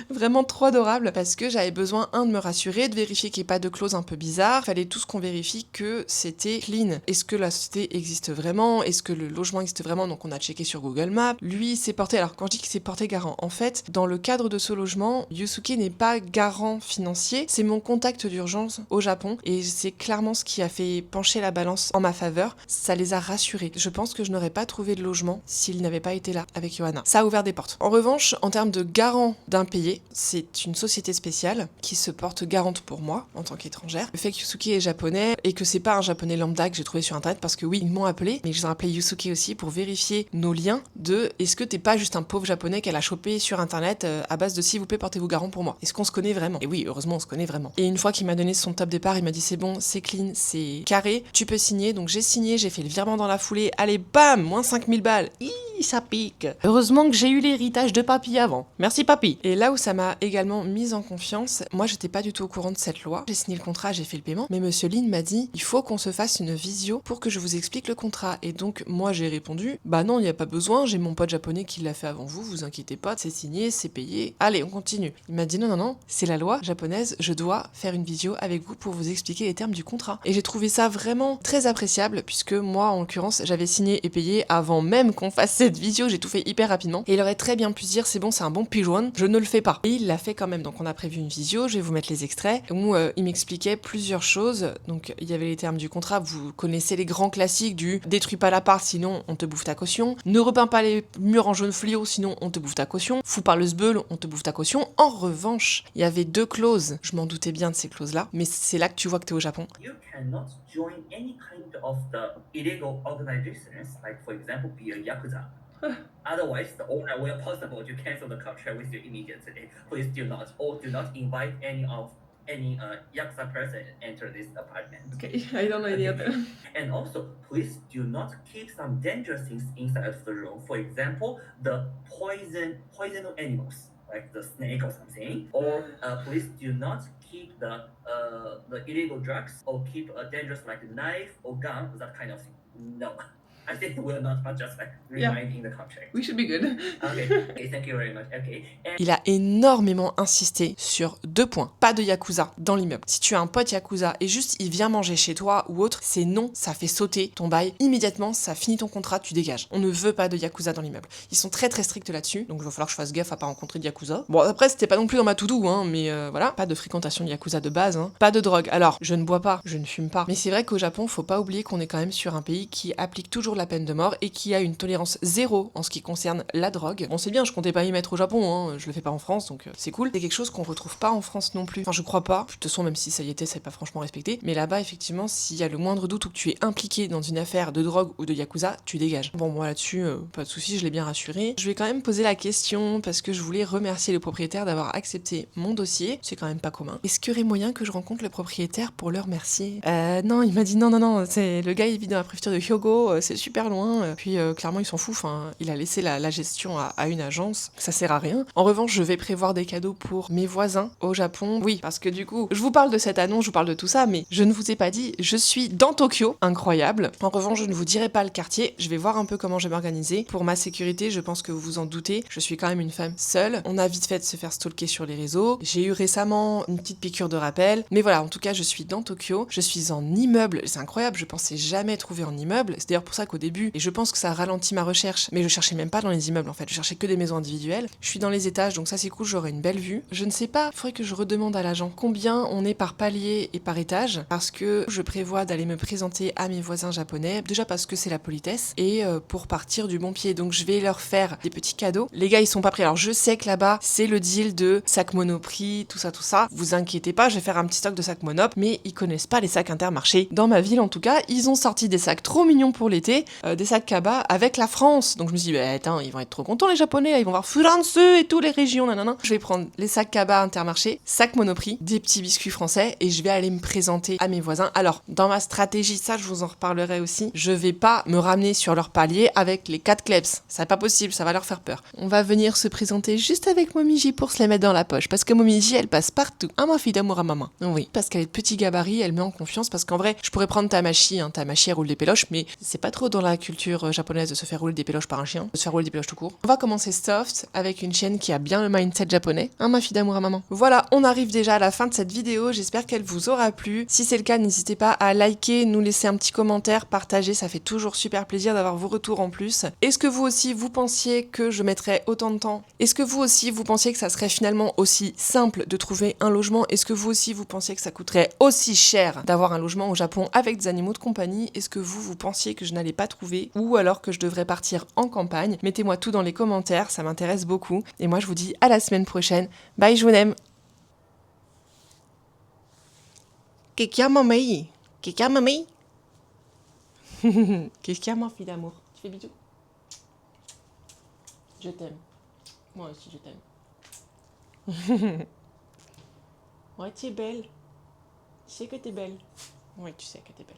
Vraiment trop adorable parce que j'avais besoin de me rassurer, de vérifier qu'il n'y ait pas de clause un peu bizarre. Fallait tous qu'on vérifie que c'était clean. Est-ce que la société existe vraiment? Est-ce que le logement existe vraiment? Donc on a checké sur Google Maps. Lui s'est porté, alors quand je dis qu'il s'est porté garant, en fait, dans le cadre de ce logement, Yusuke n'est pas garant financier, c'est mon contact d'urgence au Japon et c'est clairement ce qui a fait pencher la balance en ma faveur. Ça les a rassurés. Je pense que je n'aurais pas trouvé de logement s'il n'avait pas été là avec Johanna. Ça a ouvert des portes. En revanche, en termes de garant d'impayé, c'est une société spéciale qui se porte garante pour moi en tant qu'étrangère. Le fait que Yusuke est japonais et que c'est pas un japonais lambda que j'ai trouvé sur internet parce que oui, ils m'ont appelé, mais je ai appelé Yusuke aussi pour vérifier nos liens de est-ce que t'es pas juste un pauvre japonais qu'elle a chopé sur internet à base de s'il vous plaît portez-vous garant pour moi. Est-ce qu'on se connaît vraiment? Et oui, heureusement on se connaît vraiment. Et une fois qu'il m'a donné son top départ, il m'a dit c'est bon, c'est clean, c'est carré, tu peux signer. Donc j'ai signé, j'ai fait le virement dans la foulée, allez bam, moins 5000 balles. Ça pique. Heureusement que j'ai eu l'héritage de papy avant. Merci papy. Et là où ça m'a également mise en confiance, moi j'étais pas du tout au courant de cette loi. J'ai signé le contrat, j'ai fait le paiement, mais monsieur Lin m'a dit il faut qu'on se fasse une visio pour que je vous explique le contrat. Et donc moi j'ai répondu bah non, il n'y a pas besoin, j'ai mon pote japonais qui l'a fait avant vous, vous inquiétez pas, c'est signé, c'est payé. Allez, on continue. Il m'a dit non, c'est la loi japonaise, je dois faire une visio avec vous pour vous expliquer les termes du contrat. Et j'ai trouvé ça vraiment très appréciable puisque moi en l'occurrence j'avais signé et payé avant même qu'on fasse cette visio, j'ai tout fait hyper rapidement. Et il aurait très bien pu se dire c'est bon, c'est un bon pigeon, je ne le fais pas. Et il l'a fait quand même. Donc on a prévu une visio, je vais vous mettre les extraits où il m'expliquait plusieurs choses. Donc il y avait les termes du contrat, vous connaissez les grands classiques du détruis pas l'appart sinon on te bouffe ta caution, ne repeins pas les murs en jaune fluo sinon on te bouffe ta caution, fous par le sbeul, on te bouffe ta caution. En revanche, il y avait 2 clauses, je m'en doutais bien de ces clauses là, mais c'est là que tu vois que t'es au Japon. You cannot join any kind of the illegal organizations, like for example, be a yakuza. Otherwise, the owner will possible to cancel the contract with you immediately. Please do not, or do not invite any yakuza person enter this apartment. Okay, I don't know any other. And also, please do not keep some dangerous things inside of the room. For example, the poisonous animals like the snake or something. Or please do not keep the illegal drugs or keep a dangerous like knife or gun, that kind of thing. No. I think we will not, but just like reminding the contract. We should be good. Okay, thank you very much. Okay. Il a énormément insisté sur 2 points. Pas de yakuza dans l'immeuble. Si tu as un pote yakuza et juste il vient manger chez toi ou autre, c'est non, ça fait sauter ton bail immédiatement, ça finit ton contrat, tu dégages. On ne veut pas de yakuza dans l'immeuble. Ils sont très très stricts là-dessus, donc il va falloir que je fasse gaffe à pas rencontrer de yakuza. Bon après c'était pas non plus dans ma to-do, hein, mais voilà, pas de fréquentation de yakuza de base, hein. Pas de drogue. Alors je ne bois pas, je ne fume pas, mais c'est vrai qu'au Japon, faut pas oublier qu'on est quand même sur un pays qui applique toujours la peine de mort et qui a une tolérance zéro en ce qui concerne la drogue. Bon, c'est bien, je comptais pas y mettre au Japon, hein, je le fais pas en France, donc c'est cool. C'est quelque chose qu'on retrouve pas en France non plus. Enfin, je crois pas. De toute façon, même si ça y était, c'est pas franchement respecté. Mais là-bas, effectivement, s'il y a le moindre doute ou que tu es impliqué dans une affaire de drogue ou de yakuza, tu dégages. Bon, moi là-dessus, pas de souci, je l'ai bien rassuré. Je vais quand même poser la question parce que je voulais remercier le propriétaire d'avoir accepté mon dossier. C'est quand même pas commun. Est-ce qu'il y aurait moyen que je rencontre le propriétaire pour le remercier? Non, il m'a dit non, c'est le gars, il vit dans la préfecture de Hyogo, c'est super loin. Puis clairement, il s'en fout. Enfin, il a laissé la gestion à une agence. Ça sert à rien. En revanche, je vais prévoir des cadeaux pour mes voisins au Japon. Oui, parce que du coup, je vous parle de cette annonce, je vous parle de tout ça, mais je ne vous ai pas dit, je suis dans Tokyo. Incroyable. En revanche, je ne vous dirai pas le quartier. Je vais voir un peu comment je vais m'organiser. Pour ma sécurité, je pense que vous vous en doutez, je suis quand même une femme seule. On a vite fait de se faire stalker sur les réseaux. J'ai eu récemment une petite piqûre de rappel. Mais voilà, en tout cas, je suis dans Tokyo. Je suis en immeuble. C'est incroyable, je pensais jamais trouver en immeuble. C'est d'ailleurs pour ça qu'au début, et je pense que ça ralentit ma recherche, mais je cherchais même pas dans les immeubles en fait. Je cherchais que des maisons individuelles. Je suis dans les étages, donc ça c'est cool, j'aurai une belle vue. Je ne sais pas, il faudrait que je redemande à l'agent combien on est par palier et par étage, parce que je prévois d'aller me présenter à mes voisins japonais, déjà parce que c'est la politesse, et pour partir du bon pied. Donc je vais leur faire des petits cadeaux. Les gars, ils sont pas prêts. Alors je sais que là-bas, c'est le deal de sac Monoprix, tout ça. Vous inquiétez pas, je vais faire un petit stock de sacs Monop, mais ils connaissent pas les sacs Intermarché. Dans ma ville, en tout cas, ils ont sorti des sacs trop mignons pour l'été, des sacs Kaba avec la France. Donc je me suis dit, bah attends, ils vont être trop contents les Japonais, ils vont voir France et toutes les régions, nanana. Je vais prendre les sacs Kaba Intermarché, sacs Monoprix, des petits biscuits français, et je vais aller me présenter à mes voisins. Alors, dans ma stratégie, ça je vous en reparlerai aussi, je vais pas me ramener sur leur palier avec les 4 kleps. C'est pas possible, ça va leur faire peur. On va venir se présenter juste avec Momiji pour se les mettre dans la poche, parce que Momiji, elle passe partout. Ah, ma fille d'amour à maman. Oui, parce qu'elle est de petit gabarit, elle met en confiance, parce qu'en vrai, je pourrais prendre Tamashi, hein, Tamashi elle roule des péloches, mais c'est pas trop dans la culture japonaise de se faire rouler des péloches par un chien, de se faire rouler des péloches tout court. On va commencer soft avec une chienne qui a bien le mindset japonais, hein, ma fille d'amour à maman. Voilà, on arrive déjà à la fin de cette vidéo, j'espère qu'elle vous aura plu. Si c'est le cas, n'hésitez pas à liker, nous laisser un petit commentaire, partager, ça fait toujours super plaisir d'avoir vos retours en plus. Est-ce que vous aussi, vous pensiez que je mettrais autant de temps? Est-ce que vous aussi, vous pensiez que ça serait finalement aussi simple de trouver un logement? Est-ce que vous aussi, vous pensiez que ça coûterait aussi cher d'avoir un logement au Japon avec des animaux de compagnie? Est-ce que vous pensiez que je n'allais pas trouver, ou alors que je devrais partir en campagne? Mettez-moi tout dans les commentaires, ça m'intéresse beaucoup. Et moi, je vous dis à la semaine prochaine. Bye, je vous aime. Kika mamie. Kika mamie. Qu'est-ce qu'il y a, ma fille d'amour? Tu fais bisous? Je t'aime. Moi aussi, je t'aime. Ouais, tu es belle. Tu sais que t'es belle. Ouais, tu sais que t'es belle.